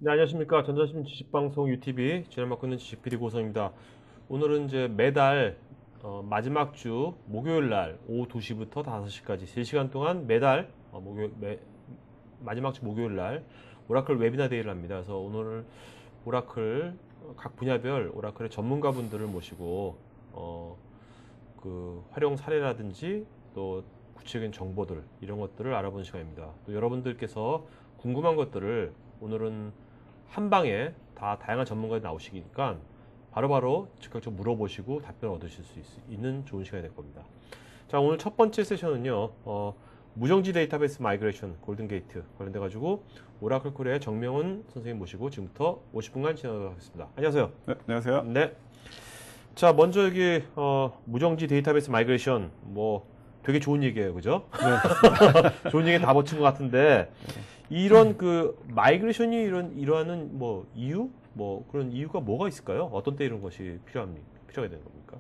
네, 안녕하십니까. 전자신문 지식방송 UTV 진행 맡고 있는 지식PD 고성입니다. 오늘은 이제 매달 마지막 주 목요일 날 오후 2시부터 5시까지 3시간 동안 매달 마지막 주 목요일 날 오라클 웨비나 데이를 합니다. 그래서 오늘 오라클 각 분야별 오라클의 전문가분들을 모시고 그 활용 사례라든지 또 구체적인 정보들 이런 것들을 알아보는 시간입니다. 또 여러분들께서 궁금한 것들을 오늘은 한 방에 다 다양한 전문가들이 나오시니까 바로바로 즉각적으로 물어보시고 답변을 얻으실 수 있는 좋은 시간이 될 겁니다. 자, 오늘 첫 번째 세션은요, 무정지 데이터베이스 마이그레이션 골든게이트 관련돼 가지고 오라클 코리아의 정명훈 선생님 모시고 지금부터 50분간 진행하도록 하겠습니다. 안녕하세요. 네, 안녕하세요. 네. 자, 먼저 여기 무정지 데이터베이스 마이그레이션 뭐 되게 좋은 얘기예요, 그죠? 네. 좋은 얘기 다 붙인 것 같은데 이런 그 마이그레이션이 이러한 뭐 이유, 뭐 그런 이유가 뭐가 있을까요? 어떤 때 이런 것이 필요하게 되는 겁니까?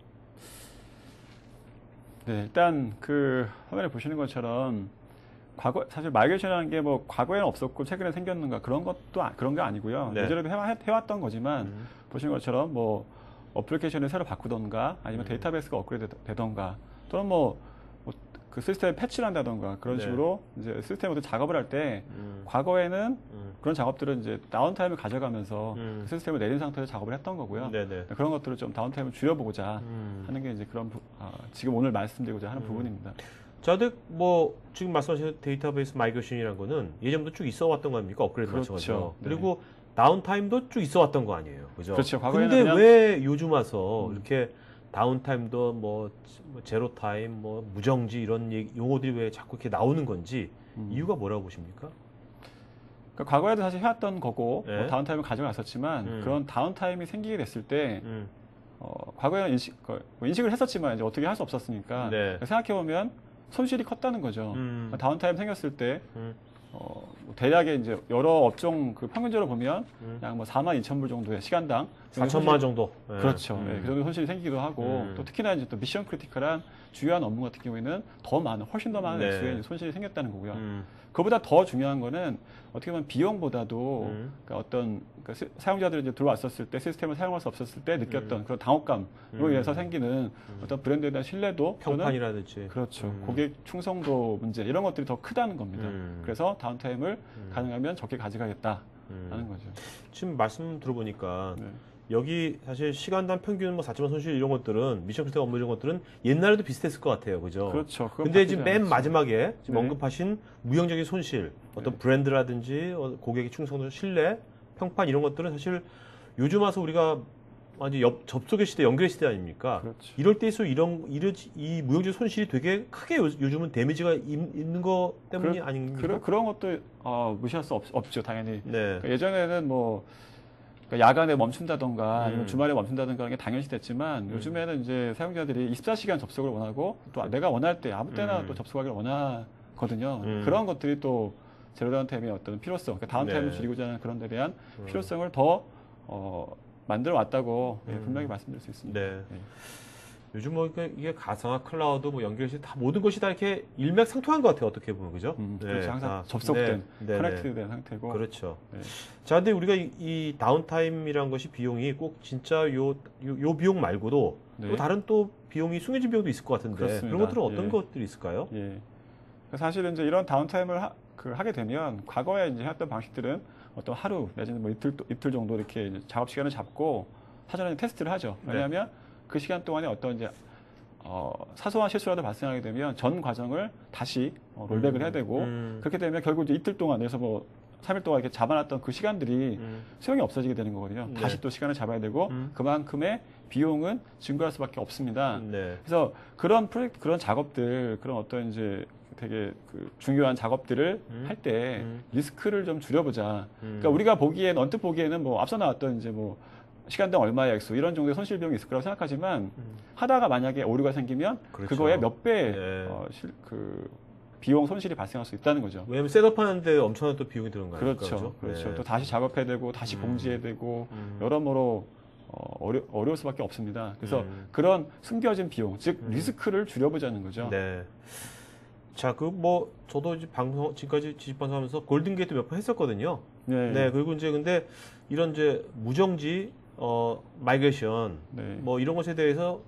네, 일단 그 화면에 보시는 것처럼 사실 마이그레이션이라는 게 뭐 과거에는 없었고 최근에 생겼는가 그런 게 아니고요. 네. 예전에도 해왔던 거지만 보시는 것처럼 뭐 어플리케이션을 새로 바꾸던가 아니면 데이터베이스가 업그레이드 되던가 또는 그 시스템 패치를 한다던가 그런 네. 식으로 이제 시스템 어떤 작업을 할 때 과거에는 그런 작업들은 이제 다운타임을 가져가면서 그 시스템을 내린 상태에서 작업을 했던 거고요. 네네. 그런 것들을 좀 다운타임을 줄여보고자 하는 게 이제 지금 오늘 말씀드리고자 하는 부분입니다. 자, 근데 뭐 지금 말씀하신 데이터베이스 마이그레이션이라는 거는 예전부터 쭉 있어 왔던 거 아닙니까? 업그레이드 그렇죠. 마찬가지로. 네. 그리고 다운타임도 쭉 있어 왔던 거 아니에요. 그죠? 그렇죠. 과거에는 근데 그냥 왜 요즘 와서 이렇게 다운타임도 뭐 제로타임, 뭐 무정지 이런 용어들이 왜 자꾸 이렇게 나오는 건지 이유가 뭐라고 보십니까? 그러니까 과거에도 사실 해왔던 거고 네. 뭐 다운타임을 가져갔었지만 그런 다운타임이 생기게 됐을 때 과거에는 인식을 했었지만 이제 어떻게 할 수 없었으니까 네. 생각해보면 손실이 컸다는 거죠. 다운타임 생겼을 때 뭐 대략의 이제 여러 업종 그 평균적으로 보면 그냥 뭐 42,000불 정도의 시간당 4천만 원 정도. 네. 그렇죠. 네, 그 정도 손실이 생기기도 하고 또 특히나 이제 또 미션 크리티컬한 주요한 업무 같은 경우에는 훨씬 더 많은 네. 액수의 손실이 생겼다는 거고요. 그보다 더 중요한 거는 어떻게 보면 비용보다도 그러니까 사용자들이 이제 들어왔었을 때 시스템을 사용할 수 없었을 때 느꼈던 그런 당혹감으로 인해서 생기는 어떤 브랜드에 대한 신뢰도 또는 평판이라든지. 그렇죠. 고객 충성도 문제 이런 것들이 더 크다는 겁니다. 그래서 다운타임을 가능하면 적게 가져가겠다는 거죠. 지금 말씀 들어보니까 네. 여기 사실 시간당 평균 뭐 4천만 손실 이런 것들은 미션 크리티컬 업무 이런 것들은 옛날에도 비슷했을 것 같아요. 그죠? 그렇죠. 그건 근데 바뀌지 지금 맨 않았죠. 마지막에 지금 네. 언급하신 무형적인 손실, 어떤 브랜드라든지 고객의 충성도, 신뢰, 평판 이런 것들은 사실 요즘 와서 우리가 완전 접속의 시대, 연결의 시대 아닙니까? 그렇죠. 이럴 때일수록 이 무형적인 손실이 되게 크게 요즘은 데미지가 있는 거 때문이 아닌가? 그런 것도 무시할 수 없죠, 당연히. 네. 그러니까 예전에는 그러니까 야간에 멈춘다던가 아니면 음. 주말에 멈춘다던가 하는 게 당연시 됐지만 요즘에는 이제 사용자들이 24시간 접속을 원하고 또 내가 원할 때 아무 때나 또 접속하기를 원하거든요. 그런 것들이 또 제로 다운타임의 어떤 필요성, 그러니까 다운타임을 네. 줄이고자 하는 그런 데 대한 필요성을 더 만들어 왔다고 분명히 말씀드릴 수 있습니다. 네. 요즘 뭐 이게 가상화 클라우드 뭐 연결시 다 모든 것이 다 이렇게 일맥상통한 것 같아요. 어떻게 보면 그죠? 그렇죠. 항상 다. 접속된, 네. 커넥트된 상태고. 그렇죠. 네. 자, 근데 우리가 이 다운타임이라는 것이 비용이 꼭 진짜 요 비용 말고도 네. 또 다른 또 비용이 숨겨진 비용도 있을 것 같은데 그렇습니다. 그런 것들은 어떤 예. 것들이 있을까요? 예. 사실은 이제 이런 다운타임을 하게 되면 과거에 이제 했던 방식들은 어떤 하루 내지는 뭐 이틀 정도 이렇게 이제 작업 시간을 잡고 사전에 테스트를 하죠. 왜냐하면 그 시간 동안에 어떤 이제 사소한 실수라도 발생하게 되면 전 과정을 다시 롤백을 해야 되고 그렇게 되면 결국 이제 이틀 동안 그래서 뭐 3일 동안 이렇게 잡아놨던 그 시간들이 소용이 없어지게 되는 거거든요. 네. 다시 또 시간을 잡아야 되고 그만큼의 비용은 증가할 수밖에 없습니다. 네. 그래서 그런 프로젝트, 그런 작업들, 그런 어떤 이제 되게 그 중요한 작업들을 할 때 리스크를 좀 줄여보자. 그러니까 우리가 언뜻 보기에는 뭐 앞서 나왔던 이제 뭐 시간당 얼마의 액수 이런 정도의 손실 비용이 있을 거라고 생각하지만 하다가 만약에 오류가 생기면 그렇죠. 그거의 몇 배 네. 비용 손실이 발생할 수 있다는 거죠. 왜냐면 셋업하는데 엄청난 또 비용이 들어간 거니까. 그렇죠. 그렇죠. 네. 또 다시 작업해야 되고 다시 공지해야 되고 여러모로 어려울 수밖에 없습니다. 그래서 그런 숨겨진 비용, 즉 리스크를 줄여보자는 거죠. 네. 자, 그 뭐 저도 이제 방송 지금까지 지식방송하면서 골든게이트 몇 번 했었거든요. 네. 네, 그리고 이제 근데 이런 이제 무정지 마이그레이션 네. 뭐 이런 것에 대해서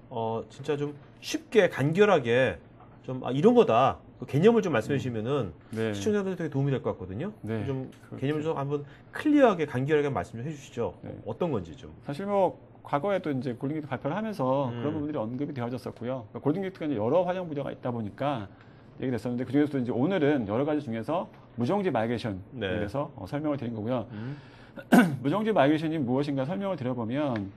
진짜 좀 쉽게 간결하게 좀 이런 거다. 그 개념을 좀 말씀해 주시면은 네. 시청자들한테 되게 도움이 될 것 같거든요. 네. 좀 그렇죠. 개념을 좀 한번 클리어하게 간결하게 말씀 좀 해주시죠. 네. 어떤 건지 좀. 사실 뭐 과거에도 이제 골든게이트 발표를 하면서 음. 그런 부분들이 언급이 되어졌었고요. 그러니까 골든게이트가 이제 여러 환영 부저가 있다 보니까 얘기됐었는데 그 중에서도 이제 오늘은 여러 가지 중에서 무정지 마이그레이션에 네. 대해서 설명을 드린 거고요. 음. 무정지 마이그레이션이 무엇인가 설명을 드려보면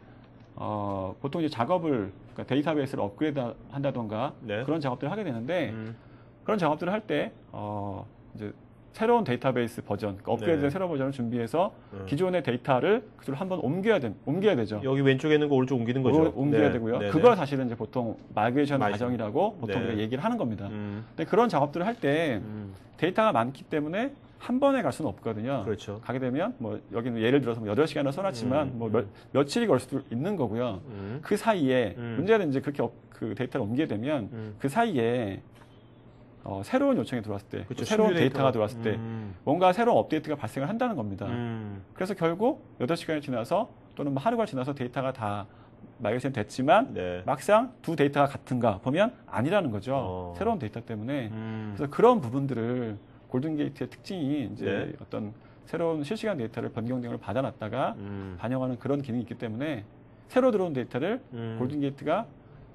보통 이제 작업을 그러니까 데이터베이스를 업그레이드 한다던가 네. 그런 작업들을 하게 되는데 그런 작업들을 할 때 이제 새로운 데이터베이스 버전, 그러니까 업그레이드된 네. 새로운 버전을 준비해서 기존의 데이터를 그쪽으로 한번 옮겨야 되죠. 여기 왼쪽에 있는 거 오른쪽 옮기는 거죠. 옮겨야 네. 되고요. 네. 그걸 사실은 이제 보통 마이그레이션 마이그레이션. 과정이라고 보통 네. 우리가 얘기를 하는 겁니다. 음. 근데 그런 작업들을 할 때 데이터가 많기 때문에 한 번에 갈 수는 없거든요. 그렇죠. 가게 되면 뭐 여기는 예를 들어서 뭐 8시간을 써놨지만 뭐 며칠이 걸 수도 있는 거고요. 그 사이에 문제는 이제 그렇게 그 데이터를 옮기게 되면 그 사이에 새로운 요청이 들어왔을 때, 그렇죠. 새로운 신규 데이터가 들어왔을 때 뭔가 새로운 업데이트가 발생을 한다는 겁니다. 그래서 결국 8시간이 지나서 또는 뭐 하루가 지나서 데이터가 다 마이그레이션 됐지만 네. 막상 두 데이터가 같은가 보면 아니라는 거죠. 새로운 데이터 때문에. 그래서 그런 부분들을 골든게이트의 특징이 이제 네. 어떤 새로운 실시간 데이터를 변경등을 받아놨다가 반영하는 그런 기능이 있기 때문에 새로 들어온 데이터를 골든게이트가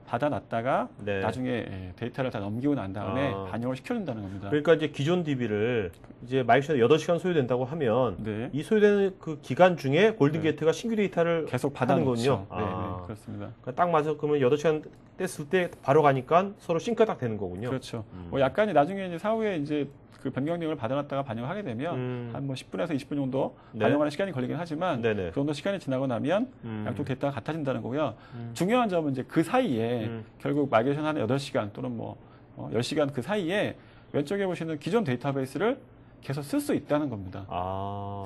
받아놨다가 네. 나중에 데이터를 다 넘기고 난 다음에 반영을 시켜준다는 겁니다. 그러니까 이제 기존 DB를 이제 마이크션에 8시간 소요된다고 하면 네. 이 소요되는 그 기간 중에 골든게이트가 신규 데이터를 계속 하는 받아놓죠. 거군요. 네, 네, 그렇습니다. 그러니까 딱 맞아. 그러면 8시간 뗐을 때 바로 가니까 서로 싱크가 딱 되는 거군요. 그렇죠. 뭐 약간 나중에 이제 사후에 이제 그 변경령을 받아놨다가 반영을 하게 되면 한 뭐 10분에서 20분 정도 네. 반영하는 시간이 걸리긴 하지만 네네. 그 정도 시간이 지나고 나면 양쪽 데이터가 같아진다는 거고요. 중요한 점은 이제 그 사이에 결국 마이그레이션 하는 8시간 또는 뭐 10시간 그 사이에 왼쪽에 보시는 기존 데이터베이스를 계속 쓸 수 있다는 겁니다.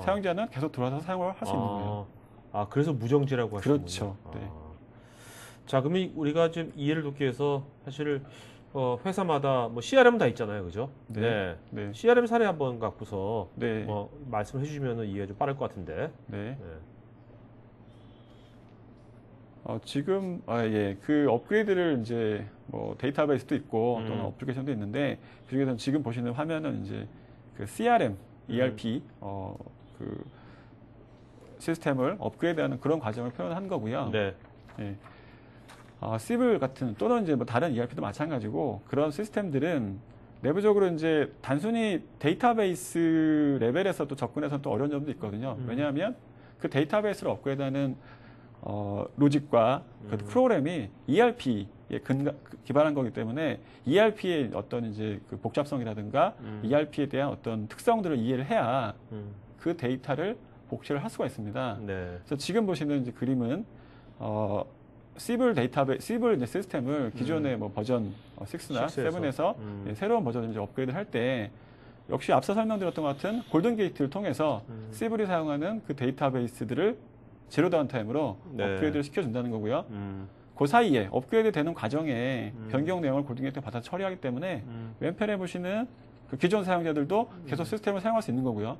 사용자는 계속 들어와서 사용을 할 수 있는 거예요. 그래서 무정지라고 하시는군요. 그렇죠. 네. 자, 그러면 우리가 좀 이해를 돕기 위해서 사실 회사마다 뭐 CRM 다 있잖아요, 그죠? 네. 네. CRM 사례 한번 갖고서 네. 말씀해 주시면 이해가 좀 빠를 것 같은데. 네. 지금 예, 그 업그레이드를 이제 뭐 데이터베이스도 있고 또는 어플리케이션도 있는데 그 중에서는 지금 보시는 화면은 이제 그 CRM, ERP 그 시스템을 업그레이드하는 그런 과정을 표현한 거고요. 네. 예. 시블 같은 또는 이제 뭐 다른 ERP도 마찬가지고 그런 시스템들은 내부적으로 이제 단순히 데이터베이스 레벨에서 또 접근해서는 또 어려운 점도 있거든요. 왜냐하면 그 데이터베이스를 업그레이드하는 로직과 그 프로그램이 ERP에 기반한 거기 때문에 ERP의 어떤 이제 그 복잡성이라든가 ERP에 대한 어떤 특성들을 이해를 해야 그 데이터를 복제를 할 수가 있습니다. 네. 그래서 지금 보시는 이제 그림은 시블 시블 이제 시스템을 기존의 뭐 버전 6나 7에서 새로운 버전을 이제 업그레이드 할 때 역시 앞서 설명드렸던 것 같은 골든 게이트를 통해서 시블이 사용하는 그 데이터베이스들을 제로 다운타임으로 업그레이드를 시켜준다는 거고요. 그 사이에 업그레이드 되는 과정에 변경 내용을 골든 게이트가 받아 처리하기 때문에 왼편에 보시는 그 기존 사용자들도 계속 시스템을 사용할 수 있는 거고요.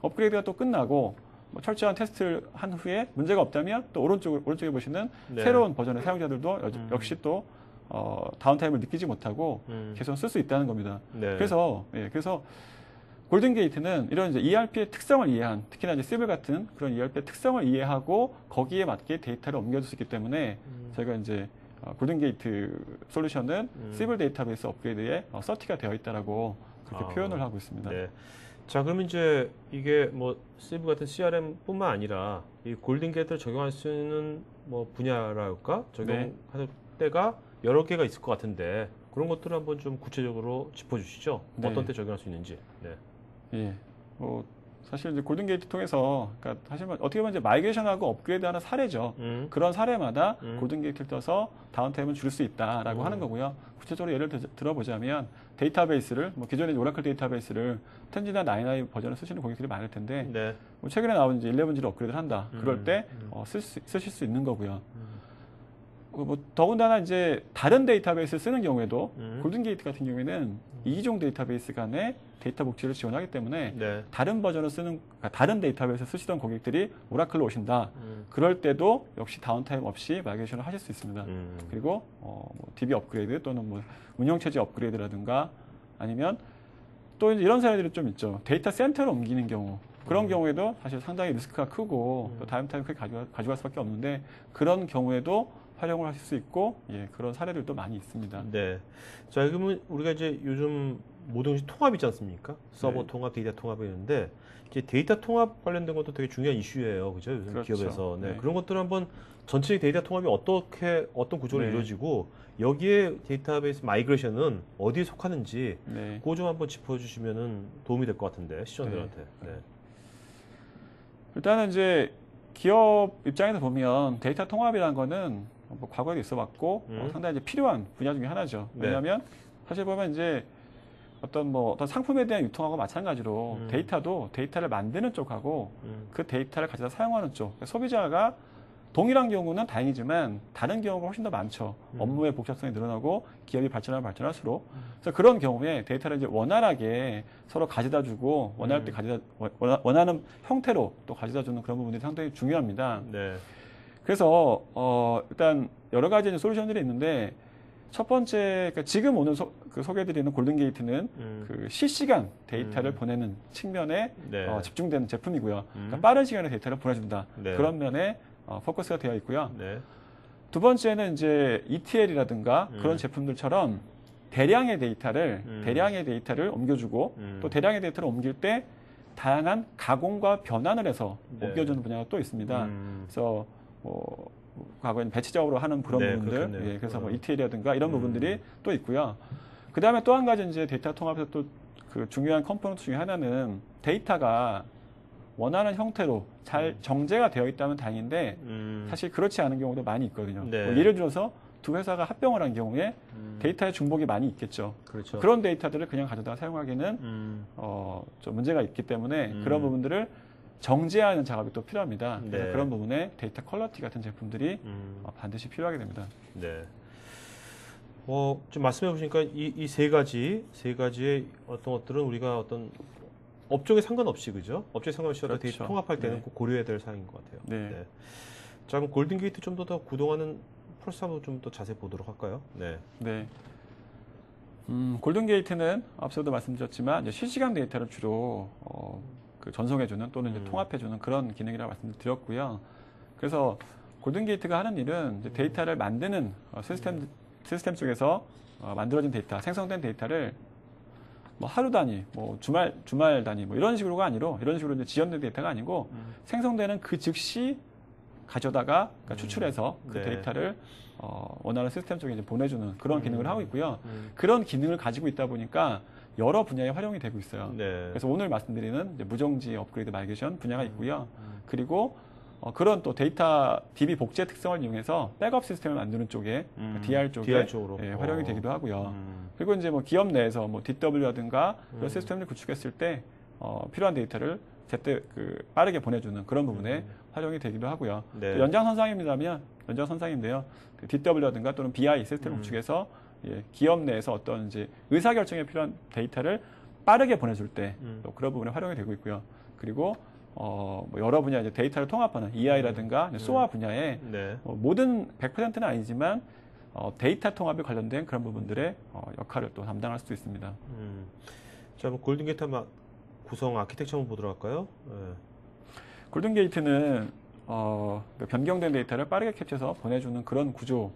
업그레이드가 또 끝나고 뭐 철저한 테스트를 한 후에 문제가 없다면 또 오른쪽에 보시는 새로운 버전의 사용자들도 역시 또 다운타임을 느끼지 못하고 계속 쓸 수 있다는 겁니다. 네. 그래서 골든 게이트는 이런 이제 ERP의 특성을 이해한 특히나 이제 시블 같은 그런 ERP의 특성을 이해하고 거기에 맞게 데이터를 옮겨줄 수 있기 때문에 저희가 이제 골든 게이트 솔루션은 시블 데이터베이스 업그레이드에 서티가 되어 있다라고 그렇게 표현을 하고 있습니다. 네. 자, 그러면 이제 이게 뭐 시브 같은 CRM뿐만 아니라 이 골든 게이트를 적용할 수 있는 뭐 분야랄까 적용할 때가 여러 개가 있을 것 같은데 그런 것들을 한번 좀 구체적으로 짚어주시죠. 네. 어떤 때 적용할 수 있는지. 네. 예. 사실 이제 골든 게이트 통해서 그러니까 사실 어떻게 보면 이제 마이그레이션하고 업그레이드하는 사례죠. 그런 사례마다 골든 게이트를 떠서 다운타임을 줄일 수 있다라고 하는 거고요. 구체적으로 예를 들어보자면 데이터베이스를 뭐 기존의 오라클 데이터베이스를 10G나 9i 버전을 쓰시는 고객들이 많을 텐데 네. 뭐 최근에 나온 이제 11G를 업그레이드를 한다. 그럴 때 쓰실 수 있는 거고요. 뭐 더군다나 이제 다른 데이터베이스를 쓰는 경우에도 음. 골든게이트 같은 경우에는 이기종 데이터베이스 간의 데이터 복제를 지원하기 때문에 네. 다른 버전을 쓰는 그러니까 다른 데이터베이스 쓰시던 고객들이 오라클로 오신다. 음. 그럴 때도 역시 다운타임 없이 마이그레이션을 하실 수 있습니다. 그리고 뭐 DB 업그레이드 또는 뭐 운영체제 업그레이드라든가 아니면 또 이제 이런 사례들이 좀 있죠. 데이터 센터를 옮기는 경우 그런 경우에도 사실 상당히 리스크가 크고 또 다운타임 크게 가져갈 수밖에 없는데 그런 경우에도 활용을 하실 수 있고 예, 그런 사례들도 많이 있습니다. 네. 자, 그러면 우리가 이제 요즘 모든 것이 통합 있지 않습니까? 서버 네. 통합, 데이터 통합이 있는데 이제 데이터 통합 관련된 것도 되게 중요한 이슈예요. 그죠? 요즘 그렇죠. 기업에서. 네. 네. 그런 것들을 한번 전체 데이터 통합이 어떤 구조로 네. 이루어지고 여기에 데이터베이스 마이그레이션은 어디에 속하는지 네. 그거 좀 한번 짚어주시면은 도움이 될 것 같은데 시청자들한테. 네. 일단은 이제 기업 입장에서 보면 데이터 통합이라는 거는 뭐 과거에도 있어왔고 상당히 이제 필요한 분야 중에 하나죠. 네. 왜냐하면 사실 보면 이제 어떤 상품에 대한 유통하고 마찬가지로 데이터도 데이터를 만드는 쪽하고 그 데이터를 가져다 사용하는 쪽 그러니까 소비자가 동일한 경우는 다행이지만 다른 경우가 훨씬 더 많죠. 업무의 복잡성이 늘어나고 기업이 발전하면 발전할수록 그래서 그런 경우에 데이터를 이제 원활하게 서로 가져다 주고 원할 때 원하는 형태로 또 가져다 주는 그런 부분들이 상당히 중요합니다. 네. 그래서 일단 여러 가지 이제 솔루션들이 있는데 첫 번째 그러니까 지금 오늘 소개해드리는 골든게이트는 그 실시간 데이터를 보내는 측면에 네. 집중되는 제품이고요. 그러니까 빠른 시간에 데이터를 보내준다. 네. 그런 면에 포커스가 되어 있고요. 네. 두 번째는 이제 ETL이라든가 그런 제품들처럼 대량의 데이터를 옮겨주고 또 대량의 데이터를 옮길 때 다양한 가공과 변환을 해서 네. 옮겨주는 분야가 또 있습니다. 그래서 과거에는 배치적으로 하는 그런 네, 부분들, 그렇겠네요. 예, 그래서 뭐 ETL이라든가 이런 부분들이 또 있고요. 그 다음에 또 한 가지 이제 데이터 통합에서 또 그 중요한 컴포넌트 중에 하나는 데이터가 원하는 형태로 잘 정제가 되어 있다면 다행인데 사실 그렇지 않은 경우도 많이 있거든요. 네. 뭐 예를 들어서 두 회사가 합병을 한 경우에 데이터의 중복이 많이 있겠죠. 그렇죠. 그런 데이터들을 그냥 가져다 사용하기는 좀 문제가 있기 때문에 그런 부분들을 정제하는 작업이 또 필요합니다. 그래서 네. 그런 부분에 데이터 퀄러티 같은 제품들이 반드시 필요하게 됩니다. 네. 좀 말씀해 보시니까 이 세 가지의 어떤 것들은 우리가 어떤 업종에 상관없이 그죠? 업종에 상관없이 그렇죠. 데이터 통합할 때는 네. 꼭 고려해야 될 사항인 것 같아요. 네. 자, 그럼 골든게이트 좀 더 구동하는 프로세스 한번 좀 더 자세히 보도록 할까요? 네. 네. 골든게이트는 앞서도 말씀드렸지만 이제 실시간 데이터를 주로 전송해주는 또는 이제 통합해주는 그런 기능이라고 말씀드렸고요. 그래서 골든게이트가 하는 일은 이제 데이터를 만드는 시스템 쪽에서 만들어진 데이터, 생성된 데이터를 뭐 하루 단위, 뭐 주말 단위, 뭐 이런 식으로가 아니로 이런 식으로 이제 지연된 데이터가 아니고 생성되는 그 즉시 가져다가 그러니까 추출해서 그 네. 데이터를 원하는 시스템 쪽에 이제 보내주는 그런 기능을 하고 있고요. 그런 기능을 가지고 있다 보니까 여러 분야에 활용이 되고 있어요. 네. 그래서 오늘 말씀드리는 이제 무정지 업그레이드 마이그레이션 분야가 있고요. 그리고 그런 또 데이터 DB 복제 특성을 이용해서 백업 시스템을 만드는 쪽에 DR 쪽에 DR 쪽으로. 예, 활용이 되기도 하고요. 그리고 이제 뭐 기업 내에서 뭐 DW라든가 그런 시스템을 구축했을 때 필요한 데이터를 제때 빠르게 보내주는 그런 부분에 활용이 되기도 하고요. 네. 또 연장선상인데요. 그 DW라든가 또는 BI 시스템 구축해서 예, 기업 내에서 어떤 이제 의사결정에 필요한 데이터를 빠르게 보내줄 때 또 그런 부분에 활용이 되고 있고요. 그리고 뭐 여러 분야 이제 데이터를 통합하는 EI라든가 SOA 분야에 네. 모든 100%는 아니지만 데이터 통합에 관련된 그런 부분들의 역할을 또 담당할 수도 있습니다. 자, 그럼 골든게이트 한번 구성 아키텍처 한번 보도록 할까요? 네. 골든게이트는 변경된 데이터를 빠르게 캡처해서 보내주는 그런 구조,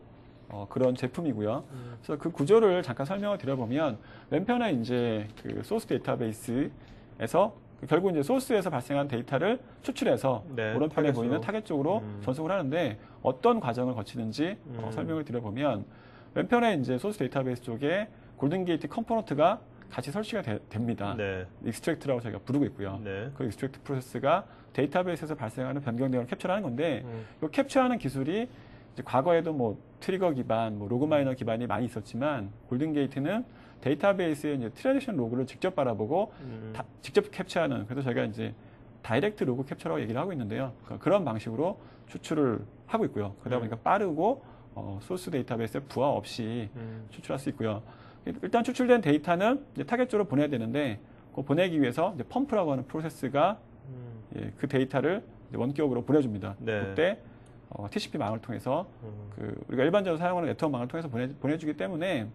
그런 제품이고요. 그래서 그 구조를 잠깐 설명을 드려보면 왼편에 이제 그 소스 데이터베이스에서 결국 이제 소스에서 발생한 데이터를 추출해서 네, 오른편에 타겟으로. 보이는 타겟 쪽으로 전송을 하는데 어떤 과정을 거치는지 설명을 드려보면 왼편에 이제 소스 데이터베이스 쪽에 골든게이트 컴포넌트가 같이 설치가 됩니다. 네. 익스트랙트라고 저희가 부르고 있고요. 네. 그 익스트랙트 프로세스가 데이터베이스에서 발생하는 변경 내용을 캡처하는 건데 이 캡처하는 기술이 이제 과거에도 뭐 트리거 기반, 뭐 로그 마이너 기반이 많이 있었지만 골든게이트는 데이터베이스의 이제 트래디션 로그를 직접 바라보고 직접 캡처하는 그래서 저희가 이제 다이렉트 로그 캡처라고 얘기를 하고 있는데요. 그런 방식으로 추출을 하고 있고요. 그러다 보니까 빠르고 소스 데이터베이스에 부하 없이 추출할 수 있고요. 일단 추출된 데이터는 이제 타겟 쪽으로 보내야 되는데 그 보내기 위해서 이제 펌프라고 하는 프로세스가 예, 그 데이터를 이제 원격으로 보내줍니다. 네. 그때 TCP 망을 통해서 우리가 일반적으로 사용하는 네트워크망을 통해서 보내주기 때문에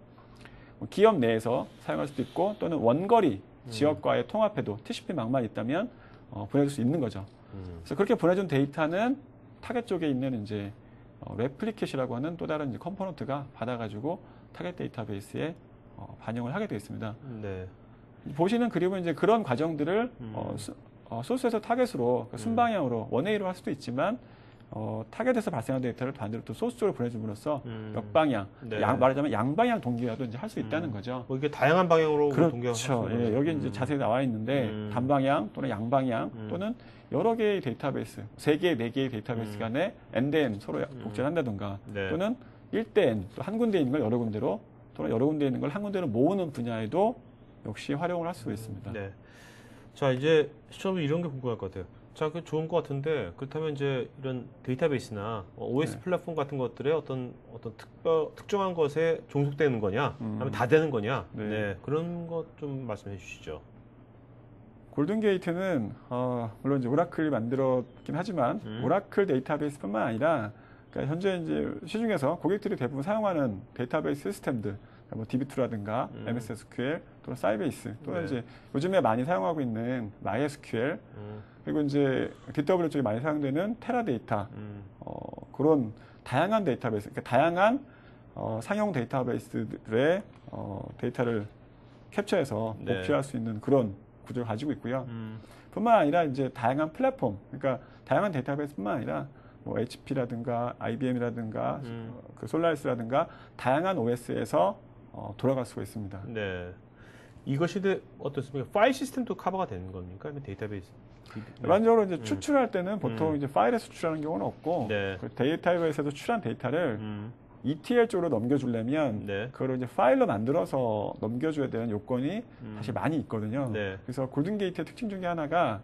기업 내에서 사용할 수도 있고 또는 원거리 지역과의 통합해도 TCP망만 있다면 보내줄 수 있는 거죠. 그래서 그렇게 보내준 데이터는 타겟 쪽에 있는 이제 레플리켓이라고 하는 또 다른 이제 컴포넌트가 받아가지고 타겟 데이터베이스에 반영을 하게 되어 있습니다. 네. 보시는 그림은 이제 그런 과정들을 소스에서 타겟으로 순방향으로 원웨이로 할 수도 있지만 타겟에서 발생한 데이터를 반대로 또 소스 쪽으로 보내줌으로써 역방향, 네. 말하자면 양방향 동기화도 이제 할 수 있다는 거죠. 뭐 이게 다양한 방향으로 그렇죠. 예, 여기 이제 자세히 나와 있는데 단방향 또는 양방향 또는 여러 개의 데이터베이스, 3개, 4개의 데이터베이스 간에 end-to-end 서로 복제를 한다든가 네. 또는 1대-n, 또 한 군데에 있는 걸 여러 군데로 또는 여러 군데에 있는 걸 한 군데로 모으는 분야에도 역시 활용을 할 수 있습니다. 네. 자, 이제 시청자분 이런 게 궁금할 것 같아요. 자, 그 좋은 것 같은데 그렇다면 이제 이런 데이터베이스나 OS 네. 플랫폼 같은 것들의 어떤 특정한 것에 종속되는 거냐, 아니면 다 되는 거냐, 네. 네, 그런 것 좀 말씀해 주시죠. 골든 게이트는 물론 이제 오라클이 만들었긴 하지만 오라클 데이터베이스뿐만 아니라 그러니까 현재 이제 시중에서 고객들이 대부분 사용하는 데이터베이스 시스템들, 그러니까 뭐 DB2라든가 MS SQL 또는 사이베이스 또는 네. 이제 요즘에 많이 사용하고 있는 MySQL 그리고 이제 DW 쪽에 많이 사용되는 테라데이터 그런 다양한 데이터베이스, 그러니까 다양한 상용 데이터베이스들의 데이터를 캡처해서 네. 복제할 수 있는 그런 구조를 가지고 있고요. 뿐만 아니라 이제 다양한 플랫폼, 그러니까 다양한 데이터베이스뿐만 아니라 뭐 HP라든가 IBM이라든가 그 솔라리스라든가 다양한 OS에서 돌아갈 수가 있습니다. 네. 이것이 어떻습니까? 파일 시스템도 커버가 되는 겁니까? 아니면 데이터베이스? 일반적으로 이제 추출할 때는 보통 이제 파일에 수출하는 경우는 없고 네. 그 데이터베이스에서 추출한 데이터를 ETL 쪽으로 넘겨주려면 네. 그걸 이제 파일로 만들어서 넘겨줘야 되는 요건이 사실 많이 있거든요. 네. 그래서 골든 게이트의 특징 중에 하나가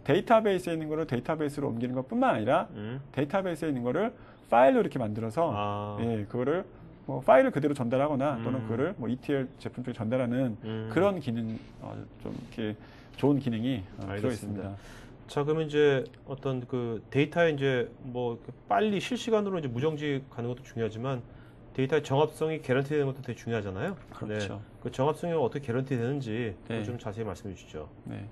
데이터베이스에 있는 거를 데이터베이스로 옮기는 것뿐만 아니라 데이터베이스에 있는 거를 파일로 이렇게 만들어서 예, 그거를 뭐 파일을 그대로 전달하거나 또는 그거를 뭐 ETL 제품 쪽에 전달하는 그런 기능 좀 이렇게 좋은 기능이 들어 있습니다. 자, 그러면 이제 어떤 그 데이터에 이제 뭐 빨리 실시간으로 이제 무정지 가는 것도 중요하지만 데이터의 정합성이 개런티 되는 것도 되게 중요하잖아요. 그렇죠. 네. 그 정합성이 어떻게 개런티 되는지 네. 좀 자세히 말씀해 주시죠. 네.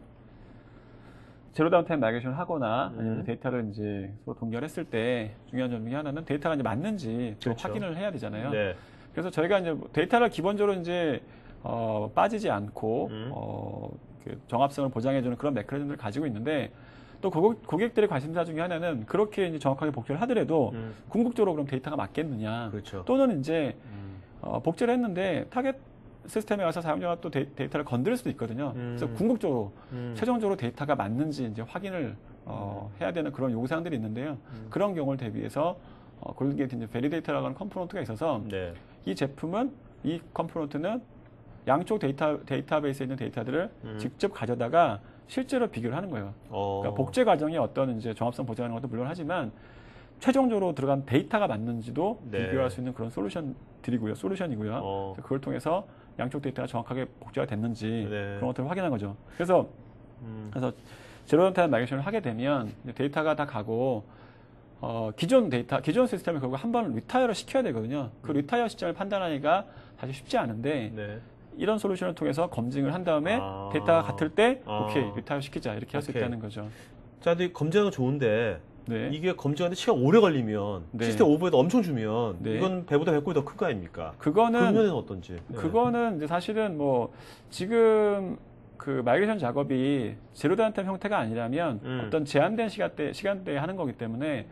제로 다운타임 마이그레이션을 하거나 아니면 데이터를 이제 서로 동결했을 때 중요한 점 중에 하나는 데이터가 이제 맞는지 또 그렇죠. 확인을 해야 되잖아요. 네. 그래서 저희가 이제 데이터를 기본적으로 이제 빠지지 않고 그 정합성을 보장해주는 그런 메커니즘을 가지고 있는데 또 고객들의 관심사 중에 하나는 그렇게 이제 정확하게 복제를 하더라도 궁극적으로 그럼 데이터가 맞겠느냐. 그렇죠. 또는 이제 복제를 했는데 타겟 시스템에 가서 사용자가 또 데이터를 건드릴 수도 있거든요. 그래서 궁극적으로 최종적으로 데이터가 맞는지 이제 확인을 해야 되는 그런 요구사항들이 있는데요. 그런 경우를 대비해서 골든게이트 이제 베리데이터라고 하는 컴포넌트가 있어서 네. 이 제품은 이 컴포넌트는 양쪽 데이터베이스에 있는 데이터들을 직접 가져다가 실제로 비교를 하는 거예요. 그러니까 복제 과정이 어떤 이제 정합성 보장하는 것도 물론 하지만 최종적으로 들어간 데이터가 맞는지도 네. 비교할 수 있는 그런 솔루션이고요. 그걸 통해서 양쪽 데이터가 정확하게 복제가 됐는지 네. 그런 것들을 확인한 거죠. 그래서 제로 타임 마이그레이션을 하게 되면 데이터가 다 가고 기존 시스템을 결국 한번 리타이어를 시켜야 되거든요. 그 리타이어 시점을 판단하기가 사실 쉽지 않은데 네. 이런 솔루션을 통해서 검증을 한 다음에 데이터가 같을 때 오케이 리타이어 시키자 이렇게 할 수 있다는 거죠. 자, 근데 검증은 좋은데 네. 이게 검증하는데 시간 오래 걸리면 네. 시스템 오버헤드 엄청 주면 네. 이건 배보다 배꼽이 더 큰 거 아닙니까? 그거는 그 면에는 어떤지. 네. 그거는 이제 사실은 뭐 지금 그 마이그레이션 작업이 제로 다운타임 형태가 아니라면 어떤 제한된 시간대에 하는 거기 때문에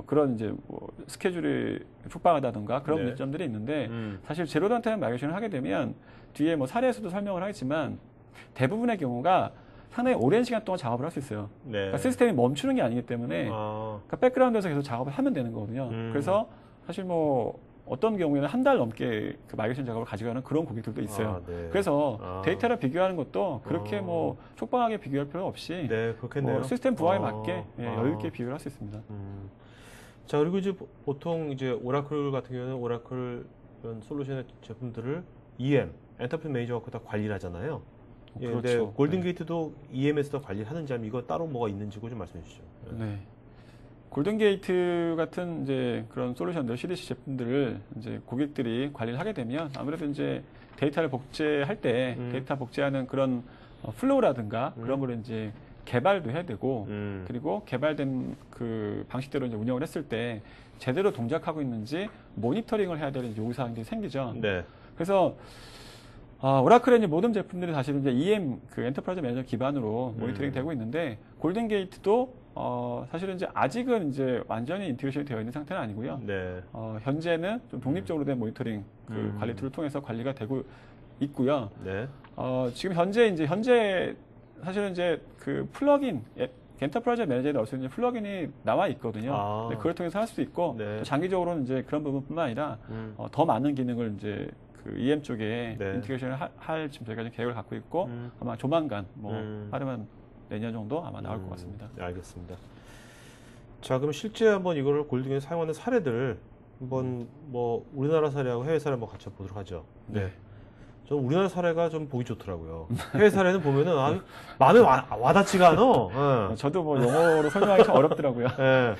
그런 이제 뭐 스케줄이 촉박하다든가 그런 네. 문제점들이 있는데 사실 제로 다운타임 마이그레이션을 하게 되면 뒤에 뭐 사례에서도 설명을 하겠지만 대부분의 경우가 상당히 오랜 시간 동안 작업을 할 수 있어요. 네. 그러니까 시스템이 멈추는 게 아니기 때문에 그러니까 백그라운드에서 계속 작업을 하면 되는 거거든요. 그래서 사실 뭐 어떤 경우에는 한 달 넘게 그 마이그레이션 작업을 가져가는 그런 고객들도 있어요. 네. 그래서 데이터를 비교하는 것도 그렇게 뭐 촉박하게 비교할 필요 없이 네, 그렇겠네요. 뭐 시스템 부하에 맞게 여유 있게 비교를 할 수 있습니다. 자, 그리고 이제 보통 이제 오라클 같은 경우는 오라클 이런 솔루션의 제품들을 EM, 엔터프라이즈 매니저가 다 관리를 하잖아요. 예, 근데 그렇죠. 골든 게이트도 EM에서 관리를 하는지 아니면 이거 따로 뭐가 있는지 그거 좀 말씀해 주시죠. 네. 골든 게이트 같은 이제 그런 솔루션들, CDC 제품들을 이제 고객들이 관리를 하게 되면 아무래도 이제 데이터를 복제할 때 데이터 복제하는 그런 플로우라든가 그런 걸 이제 개발도 해야 되고 그리고 개발된 그 방식대로 이제 운영을 했을 때 제대로 동작하고 있는지 모니터링을 해야 되는 요구사항들이 생기죠. 네. 그래서 오라클의 이제 모든 제품들이 사실은 이제 EM 그 엔터프라이즈 매니저 기반으로 모니터링 되고 있는데 골든 게이트도 사실은 이제 아직은 이제 완전히 인테그레이션이 되어 있는 상태는 아니고요. 네. 현재는 좀 독립적으로 된 모니터링 그 관리 툴을 통해서 관리가 되고 있고요. 네. 지금 현재 사실은 이제 그 플러긴 엔터프라이즈 매니저에 넣을 수 있는 플러긴이 나와 있거든요. 네, 그걸 통해서 할 수 있고 네. 또 장기적으로는 이제 그런 부분뿐만 아니라 더 많은 기능을 이제 그 EM 쪽에 네. 인테그레이션을 할 지금 저희가 계획을 갖고 있고 아마 조만간 빠르면 내년 정도 아마 나올 것 같습니다. 네, 알겠습니다. 자, 그럼 실제 한번 이거를 골든에 사용하는 사례들 한번 뭐 우리나라 사례하고 해외 사례 한번 같이 보도록 하죠. 네. 저는 우리나라 사례가 좀 보기 좋더라고요. 해외 사례는 보면은 마음에 와닿지가 않아. 예. 저도 뭐 영어로 설명하기 좀 어렵더라고요. 예.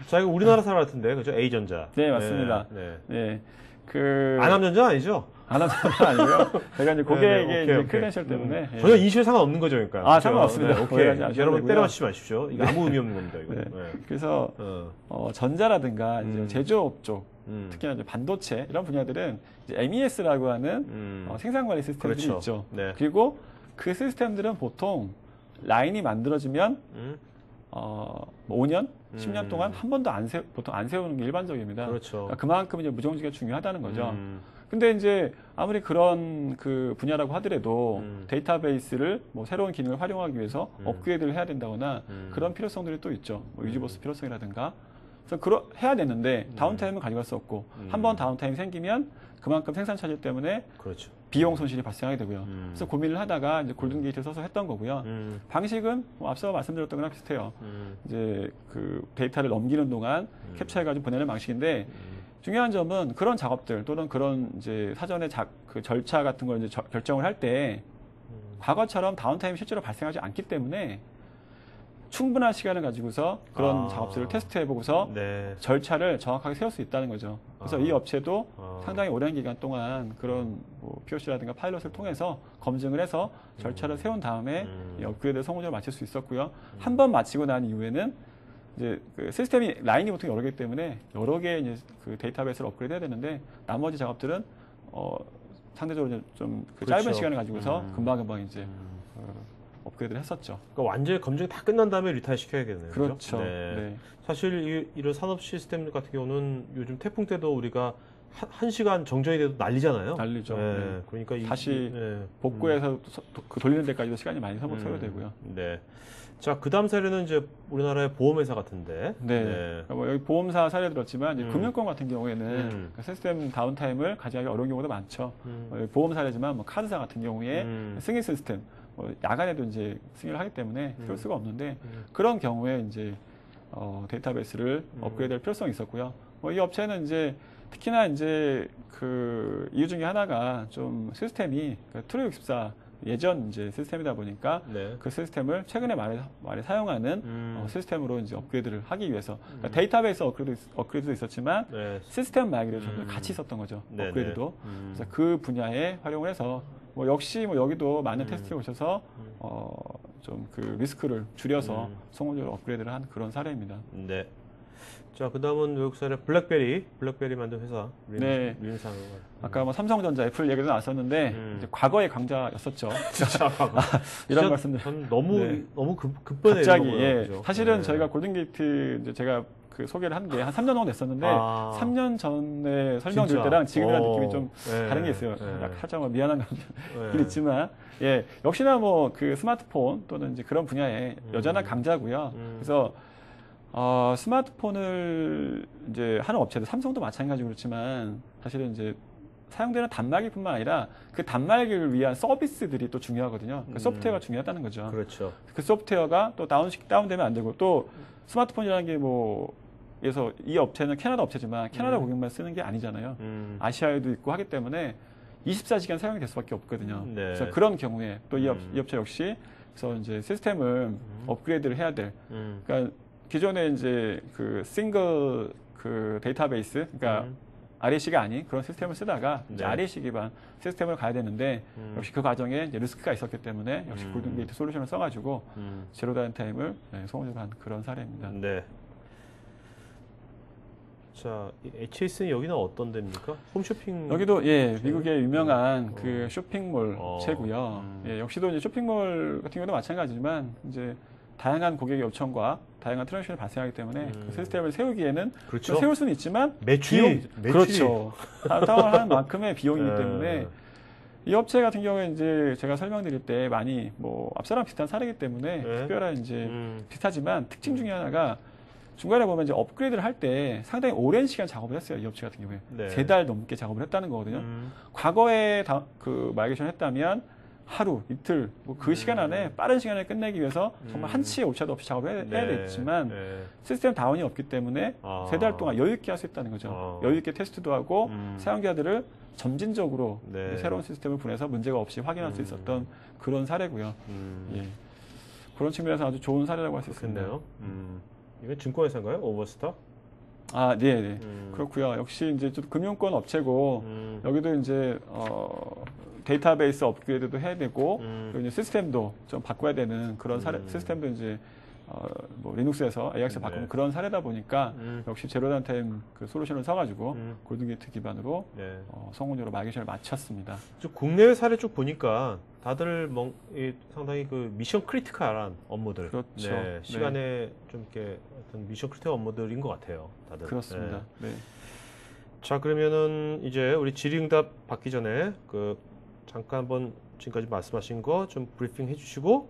자, 이거 우리나라 사례 같은데, 그죠? A전자. 네, 맞습니다. 네. 네. 그 안암전자 아니죠? 안암전자 아니고요. 제가 이제 고객의 오케이, 이제 오케이. 크레덴셜 때문에 전혀 인식에 상관없는 거죠, 그러니까. 그죠? 상관없습니다. 네, 오케이. 오해하지 않으셔도 여러분 되고요. 때려맞히지 마십시오. 이거 아무 의미 없는 겁니다, 이거. 네. 네. 그래서 전자라든가 이제 제조업 쪽 음. 특히나 이제 반도체 이런 분야들은 이제 MES라고 하는 생산 관리 시스템들이 그렇죠. 있죠. 네. 그리고 그 시스템들은 보통 라인이 만들어지면 뭐 5년, 10년 동안 한 번도 보통 안 세우는 게 일반적입니다. 그렇죠. 그러니까 그만큼 이제 무정지가 중요하다는 거죠. 근데 이제 아무리 그런 그 분야라고 하더라도 데이터베이스를 뭐 새로운 기능을 활용하기 위해서 업그레이드를 해야 된다거나 그런 필요성들이 또 있죠. 뭐 유지보수 필요성이라든가. 그래서 해야 되는데 다운타임은 가져갈 수 없고 한 번 다운타임이 생기면 그만큼 생산 차질 때문에 그렇죠. 비용 손실이 발생하게 되고요. 그래서 고민을 하다가 이제 골든 게이트를 써서 했던 거고요. 방식은 뭐 앞서 말씀드렸던 거랑 비슷해요. 이제 그 데이터를 넘기는 동안 캡처해가지고 보내는 방식인데 중요한 점은 그런 작업들 또는 그런 이제 사전에 그 절차 같은 걸 이제 결정을 할 때 과거처럼 다운타임이 실제로 발생하지 않기 때문에 충분한 시간을 가지고서 그런 작업들을 테스트해보고서 네. 절차를 정확하게 세울 수 있다는 거죠. 그래서 이 업체도 상당히 오랜 기간 동안 그런 뭐 POC라든가 파일럿을 통해서 검증을 해서 절차를 세운 다음에 이 업그레이드 성공적으로 마칠 수 있었고요. 한 번 마치고 난 이후에는 이제 그 시스템이 라인이 보통 여러 개이기 때문에 여러 개의 이제 그 데이터베이스를 업그레이드 해야 되는데 나머지 작업들은 상대적으로 좀 그 그렇죠. 짧은 시간을 가지고서 금방 이제 업그레이드를 했었죠. 그러니까 완전히 검증이 다 끝난 다음에 리타일 시켜야겠네요. 그렇죠. 네. 네. 사실 이런 산업 시스템 같은 경우는 요즘 태풍 때도 우리가 한 시간 정전이 돼도 난리잖아요. 난리죠. 네. 네. 그러니까 다시 복구해서 그 돌리는 데까지도 시간이 많이 소요되고요. 네. 자, 그 다음 사례는 이제 우리나라의 보험회사 같은데. 네. 그러니까 뭐 여기 보험사 사례 들었지만 이제 금융권 같은 경우에는 그 시스템 다운타임을 가져가기 어려운 경우도 많죠. 여기 보험 사례지만 뭐 카드사 같은 경우에 승인 시스템 뭐 야간에도 이제 승인을 하기 때문에 세울 수가 없는데 그런 경우에 이제 데이터베이스를 업그레이드할 필요성이 있었고요. 뭐 이 업체는 이제 특히나 이제 그 이유 중에 하나가 좀 시스템이 트루64 예전 이제 시스템이다 보니까 네. 그 시스템을 최근에 많이 사용하는 시스템으로 이제 업그레이드를 하기 위해서 그러니까 데이터베이스 업그레이드도 있었지만 네. 시스템 말기로 좀 같이 있었던 거죠. 네네. 업그레이드도. 그래서 그 분야에 활용을 해서 뭐 역시 뭐 여기도 많은 테스트에 오셔서 좀 그 리스크를 줄여서 성공적으로 업그레이드를 한 그런 사례입니다. 네. 자, 그 다음은 외국 사례 블랙베리 만든 회사. 네. 린상. 아까 뭐 삼성전자, 애플 얘기도 나왔었는데 이제 과거의 강자였었죠. 진짜 이런 말씀들. 전 너무 네. 너무 급변해. 갑자기 이런 예. 거죠. 사실은 네. 저희가 골든게이트 이제 제가 그 소개를 한 게 한 3년 정도 됐었는데 3년 전에 설명드릴 진짜? 때랑 지금이랑 느낌이 좀 네. 다른 게 있어요. 네. 약간 살짝 뭐 미안한 감정이 네. 있지만 예. 역시나 뭐 그 스마트폰 또는 이제 그런 분야에 여전한 강자고요. 그래서 스마트폰을 이제 하는 업체들, 삼성도 마찬가지로 그렇지만 사실은 이제 사용되는 단말기뿐만 아니라 그 단말기를 위한 서비스들이 또 중요하거든요. 그 소프트웨어가 중요하다는 거죠. 그렇죠. 그 소프트웨어가 또 다운되면 안 되고 또 스마트폰이라는 게 뭐 그래서 이 업체는 캐나다 업체지만 캐나다 고객만 쓰는 게 아니잖아요. 아시아에도 있고 하기 때문에 24시간 사용이 될 수밖에 없거든요. 네. 그래서 그런 경우에 또 이 업체 역시 그래서 이제 시스템을 업그레이드를 해야 될. 그러니까 기존에 이제 그 싱글 그 데이터베이스, 그러니까 RAC가 아닌 그런 시스템을 쓰다가 이제 네. RAC 기반 시스템을 가야 되는데 역시 그 과정에 이제 리스크가 있었기 때문에 역시 골든게이트 솔루션을 써가지고 제로 다운타임을 성공적으로 한 그런 사례입니다. 네. 자, HS는 여기는 어떤 데입니까? 홈쇼핑. 여기도 예 업체? 미국의 유명한 그 쇼핑몰 어. 업체고요. 예, 역시도 이제 쇼핑몰 같은 경우도 마찬가지지만 이제 다양한 고객의 요청과 다양한 트랜지션이 발생하기 때문에 그 시스템을 세우기에는 그렇죠. 세울 수는 있지만 매출이 그렇죠. 타당을 하는 만큼의 비용이기 네. 때문에 이 업체 같은 경우에 이제 제가 설명드릴 때 많이 뭐 앞사람 비슷한 사례이기 때문에 네. 특별한 이제 비슷하지만 특징 중에 하나가 중간에 보면 이제 업그레이드를 할 때 상당히 오랜 시간 작업을 했어요. 이 업체 같은 경우에 네. 3달 넘게 작업을 했다는 거거든요. 과거에 그 마이그레이션 했다면 하루, 이틀, 뭐 그 시간 안에 빠른 시간에 끝내기 위해서 정말 한치의 오차도 없이 작업을 해야 됐지만 네. 시스템 다운이 없기 때문에 아. 3달 동안 여유 있게 할 수 있다는 거죠. 여유 있게 테스트도 하고 사용자들을 점진적으로 네. 새로운 시스템을 보내서 문제가 없이 확인할 수 있었던 그런 사례고요. 예. 그런 측면에서 아주 좋은 사례라고 할 수 있습니다. 그렇네요. 이건 증권회사인가요? 오버스타? 아, 네, 네. 그렇고요. 역시 이제 좀 금융권 업체고 여기도 이제 데이터베이스 업그레이드도 해야 되고 그리고 이제 시스템도 좀 바꿔야 되는 그런 사례, 시스템도 이제 뭐 리눅스에서 AX에 바꾸는 네. 그런 사례다 보니까 역시 제로 다운타임 그 솔루션을 써가지고 골든게이트 기반으로 네. 성공적으로 마이그레이션을 마쳤습니다. 좀 국내외 사례 쭉 보니까 다들 상당히 그 미션 크리티컬한 업무들, 그렇죠. 네, 시간에 좀 이렇게 어떤 미션 크리티컬 업무들인 것 같아요. 다들. 그렇습니다. 네. 네. 자, 그러면은 이제 우리 질의응답 받기 전에 그 잠깐 한번 지금까지 말씀하신 거 좀 브리핑 해주시고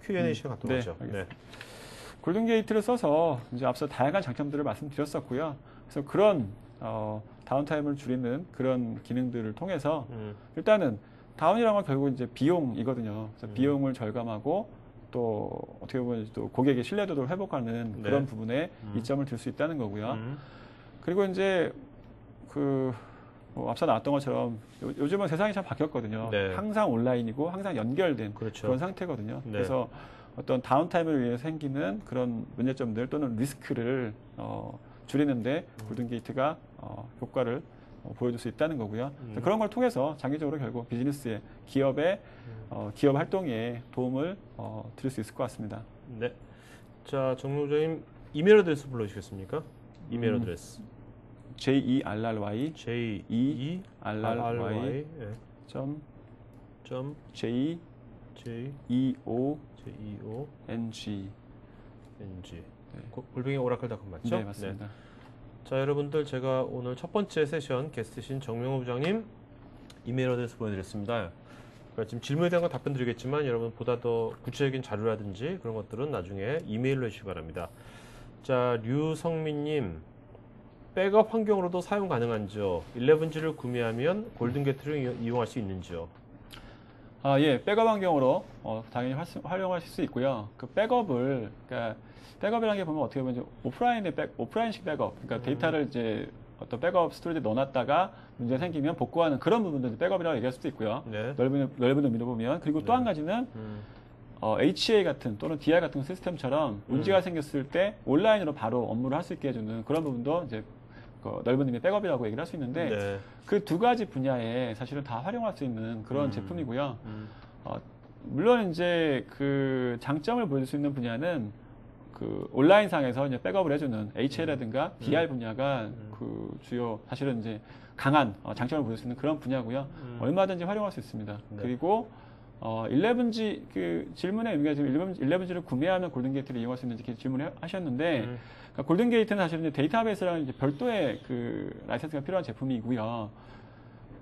Q&A 시간 갖도록 네, 하죠. 알겠습니다. 골든게이트를 써서 이제 앞서 다양한 장점들을 말씀드렸었고요. 그래서 그런 다운타임을 줄이는 그런 기능들을 통해서 일단은 다운이라는 건 결국 이제 비용이거든요. 그래서 비용을 절감하고 또 어떻게 보면 또 고객의 신뢰도를 회복하는 그런 부분에 이점을 들 수 있다는 거고요. 그리고 이제 뭐 앞서 나왔던 것처럼 요즘은 세상이 참 바뀌었거든요. 네. 항상 온라인이고 항상 연결된 그렇죠. 그런 상태거든요. 네. 그래서 어떤 다운타임을 위해 생기는 그런 문제점들 또는 리스크를 줄이는데 골든게이트가 효과를 보여줄 수 있다는 거고요. 그런 걸 통해서 장기적으로 결국 비즈니스의 기업 활동에 도움을 드릴 수 있을 것 같습니다. 네. 자, 정로자님 이메일 어드레스 불러주시겠습니까? 이메일 어드레스. JERRY JERRY 점 점 JEONG 골뱅이 오라클닷컴 맞죠? 네, 맞습니다. 자, 여러분들 제가 오늘 첫 번째 세션 게스트신 정명호 부장님 이메일 어드레스 보내드렸습니다. 그러니까 지금 질문에 대한 건 답변 드리겠지만 여러분 보다 더 구체적인 자료라든지 그런 것들은 나중에 이메일로 해주시기 바랍니다. 자, 류성민님 백업 환경으로도 사용 가능한지요? 11G를 구매하면 골든게이트를 이용할 수 있는지요? 아, 예, 백업 환경으로 당연히 활용하실 수 있고요. 그 그러니까 백업이라는 게 보면 어떻게 보면 오프라인식 백업, 그러니까 데이터를 이제 어떤 백업 스토리지에 넣어놨다가 문제 생기면 복구하는 그런 부분들 백업이라고 얘기할 수도 있고요. 네. 넓은 의미로 보면 그리고 또 한 가지는 HA 같은 또는 DI 같은 시스템처럼 문제가 생겼을 때 온라인으로 바로 업무를 할 수 있게 해주는 그런 부분도 이제 넓은 의미의 백업이라고 얘기를 할 수 있는데 네. 그 두 가지 분야에 사실은 다 활용할 수 있는 그런 제품이고요. 물론 이제 그 장점을 보여줄 수 있는 분야는 그 온라인상에서 이제 백업을 해주는 HA라든가 DI 분야가 그 주요 사실은 이제 강한 장점을 보여줄 수 있는 그런 분야고요. 얼마든지 활용할 수 있습니다. 네. 그리고 11G 그 질문의 의미가 지금 11G를 구매하면 골든게이트를 이용할 수 있는지 이렇게 질문을 하셨는데 그러니까 골든게이트는 사실은 이제 데이터베이스랑 이제 별도의 그 라이센스가 필요한 제품이고요.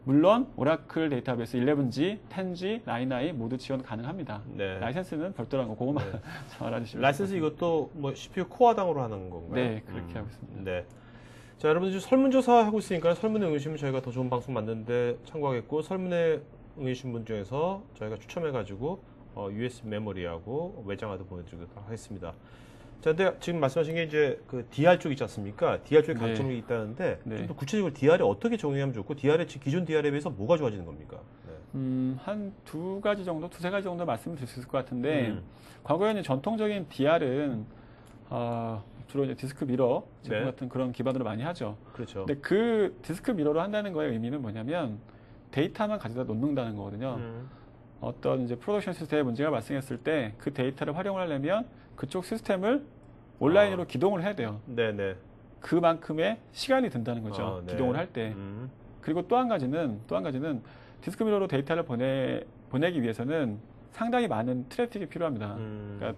물론 오라클 데이터베이스 11G, 10G, 9i 모두 지원 가능합니다. 네. 라이센스는 별도라는 거 그거만 잘 알아주시면 라이센스 이것도 뭐 CPU 코어당으로 하는 건가요? 네, 그렇게 하고 있습니다. 네. 자, 여러분들 지금 설문조사 하고 있으니까 설문에 응해주시면 저희가 더 좋은 방송 만드는데 참고하겠고 설문에 응해주신 분 중에서 저희가 추첨해가지고 USB 메모리하고 외장하드 보내드리도록 하겠습니다. 자, 근데 지금 말씀하신 게 이제 그 DR 쪽 있지 않습니까? DR 쪽에 네. 강점이 있다는데 네. 좀 더 구체적으로 DR에 어떻게 적용하면 좋고 DR의 기존 DR에 비해서 뭐가 좋아지는 겁니까? 네. 한 두 가지 정도, 두세 가지 정도 말씀드릴 수 있을 것 같은데, 음. 과거에는 전통적인 DR은, 주로 이제 디스크 미러 제품 네. 같은 그런 기반으로 많이 하죠. 그렇죠. 근데 그 디스크 미러로 한다는 거의 의미는 뭐냐면, 데이터만 가져다 놓는다는 거거든요. 어떤 이제 프로덕션 시스템에 문제가 발생했을 때 그 데이터를 활용을 하려면 그쪽 시스템을 온라인으로 기동을 해야 돼요. 네네. 그만큼의 시간이 든다는 거죠. 네. 기동을 할 때. 그리고 또 한 가지는 디스크 미러로 데이터를 보내기 위해서는 상당히 많은 트래픽이 필요합니다. 그러니까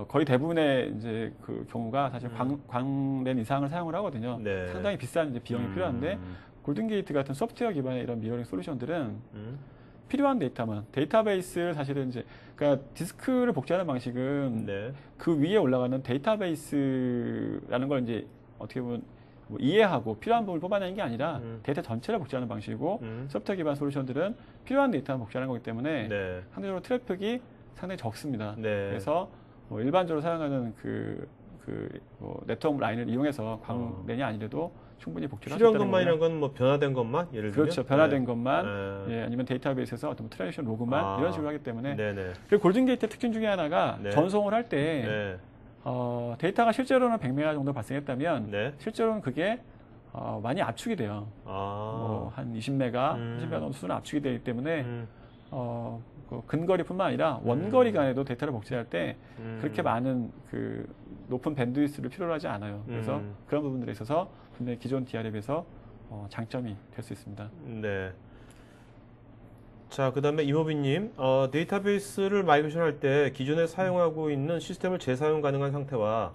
거의 대부분의 이제 그 경우가 사실 광랜 이상을 사용을 하거든요. 네. 상당히 비싼 이제 비용이 필요한데 골든게이트 같은 소프트웨어 기반의 이런 미러링 솔루션들은 필요한 데이터만 데이터베이스를 사실은 이제 그러니까 디스크를 복제하는 방식은 네. 그 위에 올라가는 데이터베이스라는 걸 이제 어떻게 보면 뭐 이해하고 필요한 부분을 뽑아내는 게 아니라 데이터 전체를 복제하는 방식이고 소프트웨어 기반 솔루션들은 필요한 데이터만 복제하는 거기 때문에 네. 상대적으로 트래픽이 상당히 적습니다. 네. 그래서 뭐 일반적으로 사용하는 뭐 네트워크 라인을 이용해서 광랜이 아니래도 충분히 복제를 할 수 필요한 있다는 것만이란 거고요. 건 뭐 변화된 것만 예를 들면 그렇죠. 변화된 네. 것만 네. 예, 아니면 데이터베이스에서 어떤 트랜지션 로그만 이런 식으로 하기 때문에 네네. 그리고 골든게이트의 특징 중에 하나가 네. 전송을 할 때 네. 데이터가 실제로는 100메가 정도 발생했다면 네. 실제로는 그게 많이 압축이 돼요. 아. 한 20메가, 30메가 정도 수준은 압축이 되기 때문에 그 근거리뿐만 아니라 원거리 간에도 데이터를 복제할 때 그렇게 많은 그 높은 밴드위스를 필요로 하지 않아요. 그래서 그런 부분들에 있어서 분명히 기존 DR에 비해서 장점이 될 수 있습니다. 네. 자, 그 다음에 이모빈님, 데이터베이스를 마이그레이션 할 때 기존에 사용하고 있는 시스템을 재사용 가능한 상태와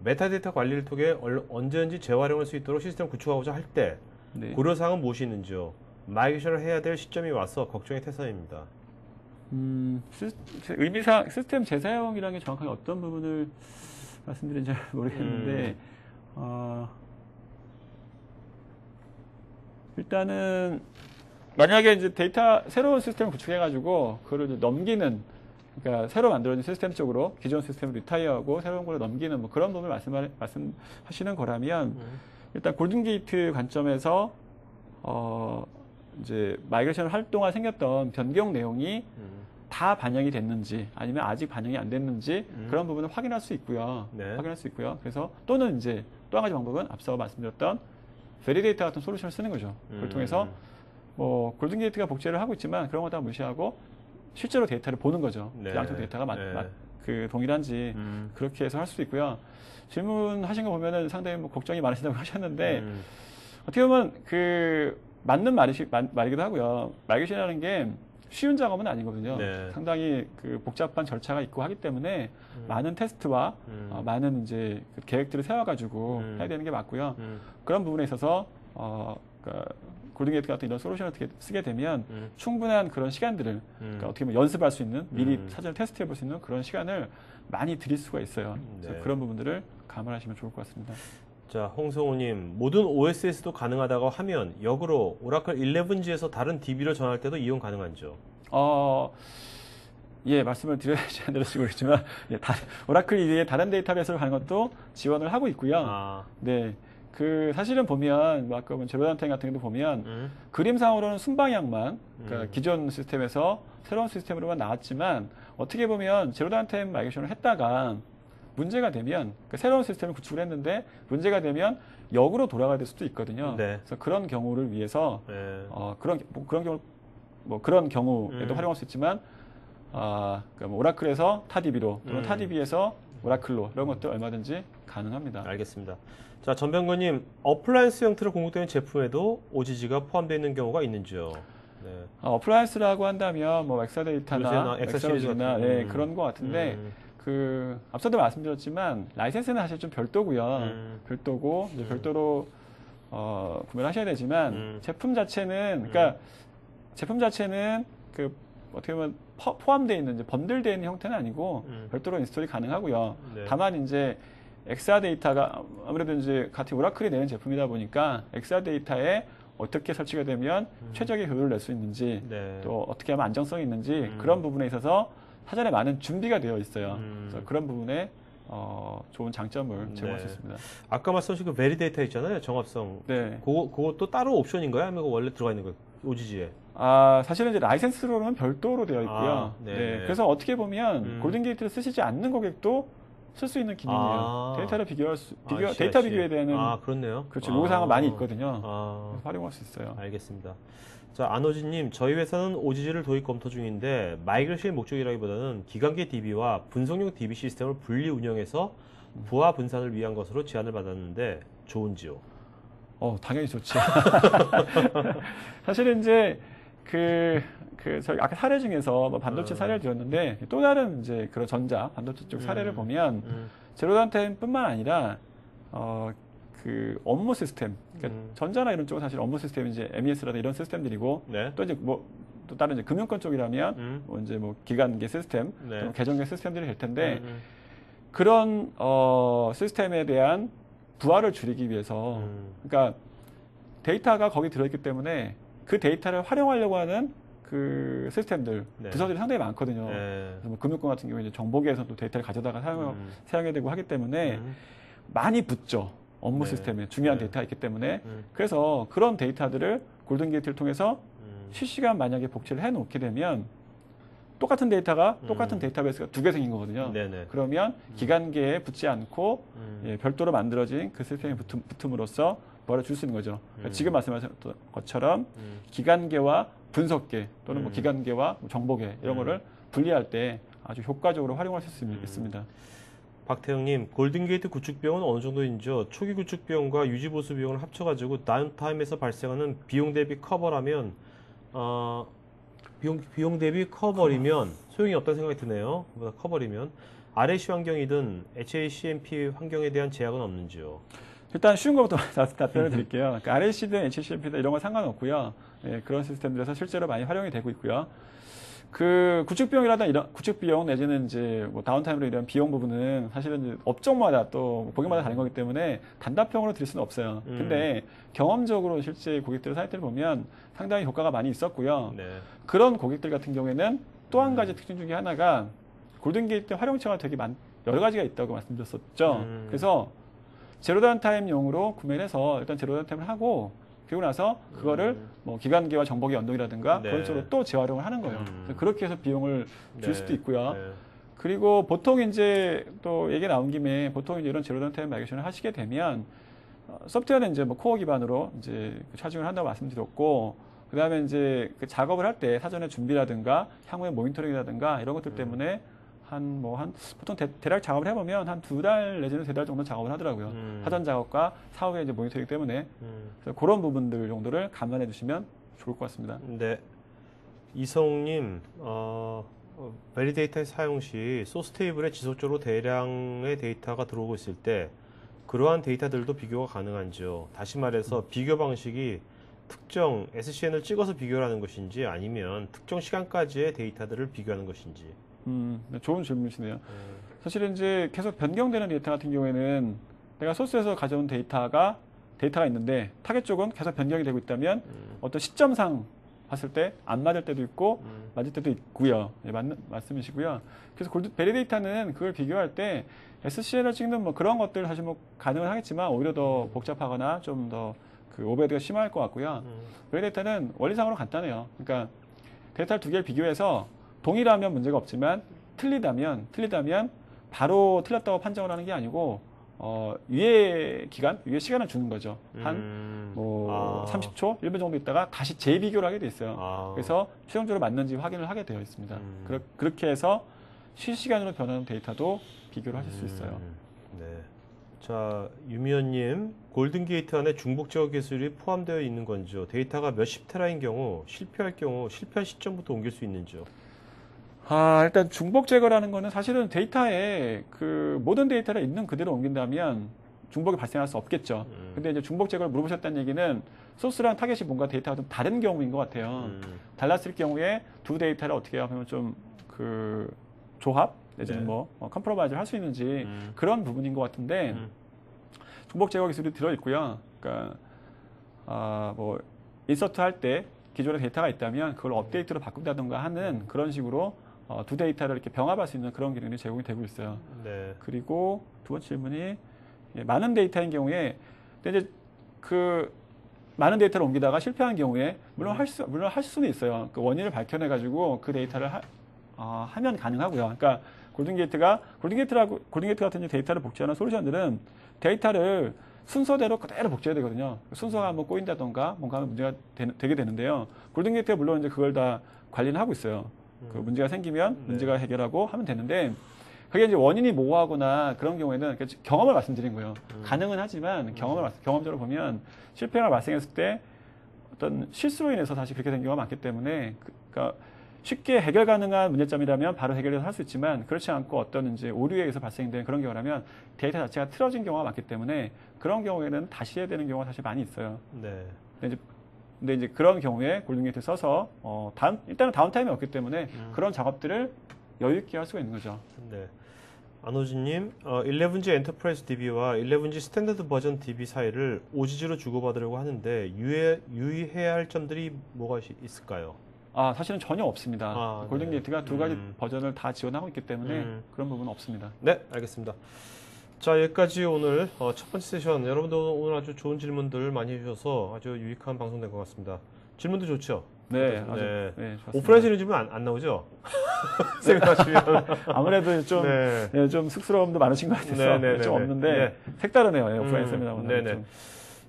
메타데이터 관리를 통해 언제든지 재활용할 수 있도록 시스템을 구축하고자 할 때 네. 고려사항은 무엇이 있는지요? 마이그레이션을 해야 될 시점이 와서 걱정이 태산입니다. 의미상 시스템 재사용이라는 게 정확하게 어떤 부분을 말씀드린지 잘 모르겠는데 일단은 만약에 이제 새로운 시스템을 구축해가지고 그걸 이제 넘기는 그러니까 새로 만들어진 시스템 쪽으로 기존 시스템을 리타이어하고 새로운 걸로 넘기는 뭐 그런 부분을 말씀하시는 거라면 일단 골든게이트 관점에서 이제 마이그레이션 할 동안 생겼던 변경 내용이 다 반영이 됐는지 아니면 아직 반영이 안 됐는지 그런 부분을 확인할 수 있고요. 네. 확인할 수 있고요. 그래서 또는 이제 또 한 가지 방법은 앞서 말씀드렸던 베리데이터 같은 솔루션을 쓰는 거죠. 그걸 통해서 뭐 골든게이트가 복제를 하고 있지만 그런 거 다 무시하고 실제로 데이터를 보는 거죠. 네. 양쪽 데이터가 네. 그 동일한지 그렇게 해서 할 수도 있고요. 질문하신 거 보면은 상당히 뭐 걱정이 많으시다고 하셨는데 어떻게 보면 그 맞는 말이기도 하고요. 마이그레이션이라는 게 쉬운 작업은 아니거든요. 네. 상당히 그 복잡한 절차가 있고 하기 때문에 많은 테스트와 많은 이제 그 계획들을 세워가지고 해야 되는 게 맞고요. 그런 부분에 있어서 그러니까 골든게이트 같은 이런 솔루션을 어떻게 쓰게 되면 충분한 그런 시간들을 그러니까 어떻게 보면 연습할 수 있는 미리 사전에 테스트해 볼 수 있는 그런 시간을 많이 드릴 수가 있어요. 그래서 네. 그런 부분들을 감안하시면 좋을 것 같습니다. 자, 홍성우님, 모든 OSS도 가능하다고 하면 역으로 오라클 11G에서 다른 DB로 전할 때도 이용 가능한지요? 예, 말씀을 드려야지 안 들으시고 있지만 예, 오라클 이외에 다른 데이터베이스로 가는 것도 지원을 하고 있고요. 네, 그 사실은 보면 뭐 아까 제로단타임 같은 경우도 보면 그림상으로는 순방향만 그러니까 기존 시스템에서 새로운 시스템으로만 나왔지만 어떻게 보면 제로단타임 마이그레이션을 했다가 문제가 되면 그러니까 새로운 시스템을 구축을 했는데 문제가 되면 역으로 돌아가야 될 수도 있거든요. 네. 그래서 그런 경우를 위해서 네. 그런 경우에도 활용할 수 있지만 그러니까 뭐 오라클에서 타디비로 또는 타디비에서 오라클로 이런 것도 얼마든지 가능합니다. 알겠습니다. 자, 전병근님, 어플라이언스 형태로 공급되는 제품에도 OGG가 포함되어 있는 경우가 있는지요? 네. 어플라이언스라고 한다면 뭐 엑사데이터나 엑사 시리즈 엑사로지나 같은 그런 것 같은데 그 앞서도 말씀드렸지만 라이센스는 사실 좀 별도고요. 별도고 이제 별도로 구매를 하셔야 되지만 제품 자체는 그러니까 제품 자체는 그 어떻게 보면 포함되어 있는 이제 번들되어 있는 형태는 아니고 별도로 인스톨이 가능하고요. 네. 다만 이제 엑사 데이터가 아무래도 이제 같은 오라클이 내는 제품이다 보니까 엑사 데이터에 어떻게 설치가 되면 최적의 효율을 낼 수 있는지 네. 또 어떻게 하면 안정성이 있는지 그런 부분에 있어서 사전에 많은 준비가 되어 있어요. 그래서 그런 부분에 좋은 장점을 제공할 네. 수 있습니다. 아까 말씀하신 그 베리데이터 있잖아요. 정합성. 네. 그것도 따로 옵션인가요? 아니면 그거 원래 들어가 있는 거예요? OGG에. 사실은 이제 라이센스로는 별도로 되어 있고요. 아, 네네. 네. 그래서 어떻게 보면 골든 게이트를 쓰시지 않는 고객도 쓸 수 있는 기능이에요. 데이터를 데이터 비교에 대한 그렇네요. 그렇죠. 요구사항은 많이 있거든요. 아, 그래서 활용할 수 있어요. 알겠습니다. 자, 안호진님, 저희 회사는 OGG를 도입 검토 중인데 마이그레이션의 목적이라기보다는 기간계 DB와 분석용 DB 시스템을 분리 운영해서 부하 분산을 위한 것으로 제안을 받았는데 좋은지요? 당연히 좋죠. 사실은 이제 저희 아까 사례 중에서 뭐 반도체 사례를 드렸는데 또 다른 이제 그런 반도체 쪽 사례를 보면 제로단타임뿐만 아니라 그 업무 시스템, 그러니까 전자나 이런 쪽은 사실 업무 시스템이 이제 MES라든 이런 시스템들이고 네. 또 이제 또 다른 이제 금융권 쪽이라면 뭐 이제 뭐 기간계 시스템, 네. 또 계정계 시스템들이 될 텐데 그런 시스템에 대한 부하를 줄이기 위해서 그러니까 데이터가 거기 들어있기 때문에 그 데이터를 활용하려고 하는 그 시스템들 네. 부서들이 상당히 많거든요. 네. 그래서 뭐 금융권 같은 경우에 이제 정보계에서 또 데이터를 가져다가 사용해야 되고 하기 때문에 많이 붙죠. 업무 네. 시스템에 중요한 네. 데이터가 있기 때문에 그래서 그런 데이터들을 골든게이트를 통해서 실시간 만약에 복제를 해놓게 되면 똑같은 데이터가 똑같은 데이터베이스가 두 개 생긴 거거든요. 네네. 그러면 기간계에 붙지 않고 별도로 만들어진 그 시스템에 붙음으로써 뭐를 줄 수 있는 거죠. 그러니까 지금 말씀하셨던 것처럼 기간계와 분석계 또는 뭐 기간계와 정보계 이런 거를 분리할 때 아주 효과적으로 활용할 수 있습니다. 박태영님, 골든게이트 구축 비용은 어느 정도인지요? 초기 구축 비용과 유지 보수 비용을 합쳐가지고 다운타임에서 발생하는 비용 대비 커버라면 비용 대비 커버리면 소용이 없다는 생각이 드네요. 그보다 커버리면 RAC 환경이든 HACMP 환경에 대한 제약은 없는지요? 일단 쉬운 것부터 답변을 드릴게요. 그러니까 RAC든 HCMP든 이런 건 상관없고요. 예, 그런 시스템들에서 실제로 많이 활용이 되고 있고요. 그 구축 비용이라든 이런 구축 비용 내지는 이제 뭐 다운타임으로 이런 비용 부분은 사실은 이제 업종마다 또 고객마다 다른 거기 때문에 단답형으로 드릴 수는 없어요. 근데 경험적으로 실제 고객들 사이트를 보면 상당히 효과가 많이 있었고요. 네. 그런 고객들 같은 경우에는 또 한 가지 특징 중에 하나가 골든게이트 활용처가 되게 여러 가지가 있다고 말씀드렸었죠. 그래서 제로다운타임용으로 구매를 해서 일단 제로다운타임을 하고 그리고 나서 그거를 뭐 기간계와 정보계 연동이라든가 네. 그런 식으로 또 재활용을 하는 거예요. 그래서 그렇게 해서 비용을 줄 네. 수도 있고요. 네. 그리고 보통 이제 또 얘기 나온 김에 보통 이제 이런 제로다운타임 마이그레이션을 하시게 되면 소프트웨어는 이제 뭐 코어 기반으로 이제 차징을 한다고 말씀드렸고 그 다음에 이제 그 작업을 할 때 사전에 준비라든가 향후에 모니터링이라든가 이런 것들 때문에 보통 대략 작업을 해보면 한 2달 내지는 3달 정도 작업을 하더라고요. 사전 작업과 사후에 이제 모니터링 때문에. 그래서 그런 부분들 정도를 감안해 주시면 좋을 것 같습니다. 네. 이성님, 밸리데이터 사용 시 소스 테이블에 지속적으로 대량의 데이터가 들어오고 있을 때 그러한 데이터들도 비교가 가능한지요? 다시 말해서 비교 방식이 특정 SCN을 찍어서 비교를 하는 것인지 아니면 특정 시간까지의 데이터들을 비교하는 것인지. 네, 좋은 질문이시네요. 사실은 이제 계속 변경되는 데이터 같은 경우에는 내가 소스에서 가져온 데이터가 있는데 타겟 쪽은 계속 변경이 되고 있다면 어떤 시점상 봤을 때 안 맞을 때도 있고 맞을 때도 있고요. 네, 맞는 말씀이시고요. 그래서 밸리데이터는 그걸 비교할 때 SCN을 찍는 뭐 그런 것들 사실 뭐 가능은 하겠지만 오히려 더 복잡하거나 좀 더 그 오버헤드가 심할 것 같고요. 밸리데이터는 원리상으로 간단해요. 그러니까 데이터를 두 개를 비교해서 동일하면 문제가 없지만 틀리다면 바로 틀렸다고 판정을 하는 게 아니고 위에 시간을 주는 거죠. 한 30초, 1분 정도 있다가 다시 재비교를 하게 돼 있어요. 그래서 최종적으로 맞는지 확인을 하게 되어 있습니다. 그렇게 해서 실시간으로 변하는 데이터도 비교를 하실 수 있어요. 네. 자, 유미연님, 골든게이트 안에 중복 제어 기술이 포함되어 있는 건지요? 데이터가 몇십 테라인 경우 실패한 시점부터 옮길 수 있는지요? 일단 중복 제거라는 거는 사실은 데이터에 그 모든 데이터를 있는 그대로 옮긴다면 중복이 발생할 수 없겠죠. 근데 이제 중복 제거를 물어보셨다는 얘기는 소스랑 타겟이 뭔가 데이터가 좀 다른 경우인 것 같아요. 달랐을 경우에 두 데이터를 어떻게 하면 좀 그 조합 내지는 뭐 컴프로마이즈를 할 수 있는지 그런 부분인 것 같은데 중복 제거 기술이 들어 있고요. 그러니까 뭐 인서트 할 때 기존의 데이터가 있다면 그걸 업데이트로 바꾼다든가 하는 그런 식으로 두 데이터를 이렇게 병합할 수 있는 그런 기능이 제공이 되고 있어요. 네. 그리고 두 번째 질문이 많은 데이터인 경우에 근데 이제 그 많은 데이터를 옮기다가 실패한 경우에 물론 할 수는 있어요. 그 원인을 밝혀내 가지고 그 데이터를 하면 가능하고요. 그러니까 골든게이트 같은 데이터를 복제하는 솔루션들은 데이터를 순서대로 그대로 복제해야 되거든요. 순서가 한번 꼬인다던가 뭔가 하면 문제가 되게 되는데요. 골든게이트가 물론 이제 그걸 다 관리는 하고 있어요. 그 문제가 생기면 문제가 해결하고 하면 되는데 그게 이제 원인이 모호하거나 그런 경우에는 경험을 말씀드린 거예요. 가능은 하지만 경험적으로 보면 실패가 발생했을 때 어떤 실수로 인해서 사실 그렇게 된 경우가 많기 때문에 그러니까 쉽게 해결 가능한 문제점이라면 바로 해결해서 할 수 있지만 그렇지 않고 어떤 이제 오류에 의해서 발생된 그런 경우라면 데이터 자체가 틀어진 경우가 많기 때문에 그런 경우에는 다시 해야 되는 경우가 사실 많이 있어요. 네. 근데 이제 그런 경우에 골든게이트를 써서 일단은 다운타임이 없기 때문에 그런 작업들을 여유 있게 할 수가 있는 거죠. 네. 안호진님, 11G 엔터프라이즈 DB와 11G 스탠더드 버전 DB 사이를 OGG로 주고받으려고 하는데 유의해야 할 점들이 뭐가 있을까요? 사실은 전혀 없습니다. 골든게이트가 네. 두 가지 버전을 다 지원하고 있기 때문에 그런 부분은 없습니다. 네, 알겠습니다. 자, 여기까지 오늘 첫 번째 세션. 여러분들 오늘 아주 좋은 질문들 많이 해주셔서 아주 유익한 방송 된 것 같습니다. 질문도 좋죠? 네, 네. 좋습니다. 오프라인 질문 안 나오죠? 생각하시면. 아무래도 좀, 네. 좀 쑥스러움도 많으신 것 같아서 좀 없는데 색다르네요. 오프라인 세미나는. 네네.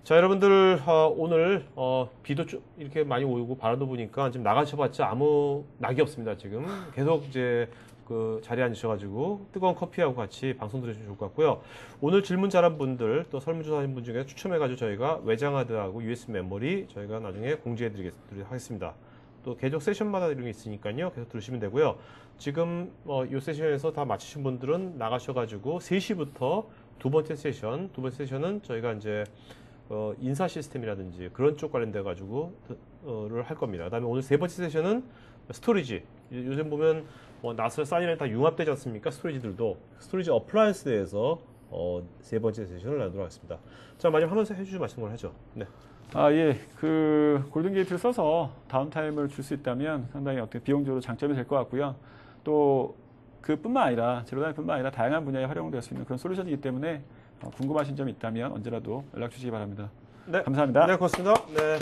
자, 여러분들 오늘 비도 좀 이렇게 많이 오고 바람도 부니까 지금 나가셔봤자 아무 낙이 없습니다. 지금 계속 이제 그 자리에 앉으셔가지고 뜨거운 커피하고 같이 방송 들으시면 좋을 것 같고요. 오늘 질문 잘한 분들 또 설문조사하신 분 중에 추첨해가지고 저희가 외장하드하고 USB 메모리 저희가 나중에 공지해드리도록 하겠습니다. 또 계속 세션마다 이런 게 있으니까요. 계속 들으시면 되고요. 지금 이 세션에서 다 마치신 분들은 나가셔가지고 3시부터 두 번째 세션은 저희가 이제 인사 시스템이라든지 그런 쪽 관련돼 가지고 를 할 겁니다. 그다음에 오늘 세 번째 세션은 스토리지. 요즘 보면 나스 사인이랑 다 융합되지 않습니까? 스토리지들도 스토리지 어플라이언스에 대해서 세 번째 세션을 나누도록 하겠습니다. 자, 마지막 하면서 해주실 말씀을 하죠. 네. 예. 그 골든게이트를 써서 다운타임을 줄 수 있다면 상당히 어떻게 비용적으로 장점이 될 것 같고요. 또 그뿐만 아니라 제로다임뿐만 아니라 다양한 분야에 활용될 수 있는 그런 솔루션이기 때문에 궁금하신 점이 있다면 언제라도 연락 주시기 바랍니다. 네. 감사합니다. 네, 고맙습니다. 네.